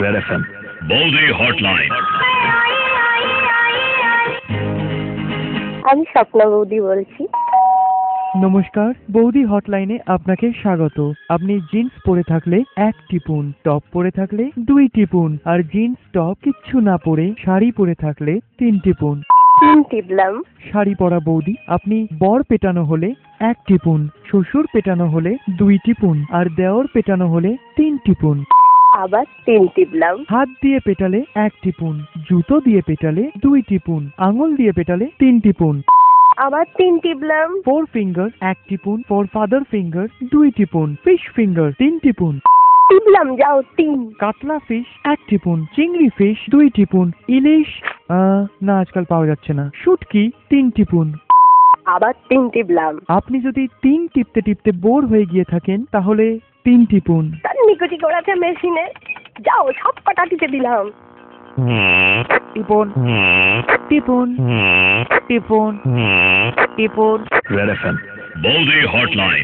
Red FM বৌদি hotline. আমি স্বপ্না বৌদি বলছি। নমস্কার, বৌদি হটলাইনে আপনাকে স্বাগত। আপনি জিন্স পরে থাকলে 1 টিপুন, টপ পরে থাকলে 2 টিপুন, আর জিন্স টপ কিচ্ছু না পরে শাড়ি পরে থাকলে 3 টিপুন। 3 টিপলাম। শাড়ি পরা বৌদি, আপনি বর পেটানো হলে 1 টিপুন, শ্বশুর পেটানো হলে 2 টিপুন, আর দেওর পেটানো হলে 3 টিপুন। আবার 3 টিপলাম। হাত দিয়ে পেটালে 1 টিপুন, জুতো দিয়ে পেটালে 2 টিপুন, আঙুল দিয়ে পেটালে 3 টিপুন। আবার 3 টিপলাম। 4 ফিঙ্গার 1 টিপুন, 4 ফাদার ফিঙ্গার 2 টিপুন, ফিশ ফিঙ্গার 3 টিপুন। টিপলাম, যাও 3। কাতলা ফিশ 1 টিপুন, চিংড়ি ফিশ 2 টিপুন, ইলিশ না আজকাল পাওয়া যাচ্ছে না, শুটকি 3 টিপুন। আবার 3 টিপলাম। আপনি যদি 3 টিপতে টিপতে বোর হয়ে গিয়ে থাকেন তাহলে 3 টিপুন। তার নিকুচি করাছে মেশিনে, যাও সব কটা টিপে দিলাম। টিপুন টিপুন টিপুন টিপুন। রেড এফএম বৌদি হটলাইন।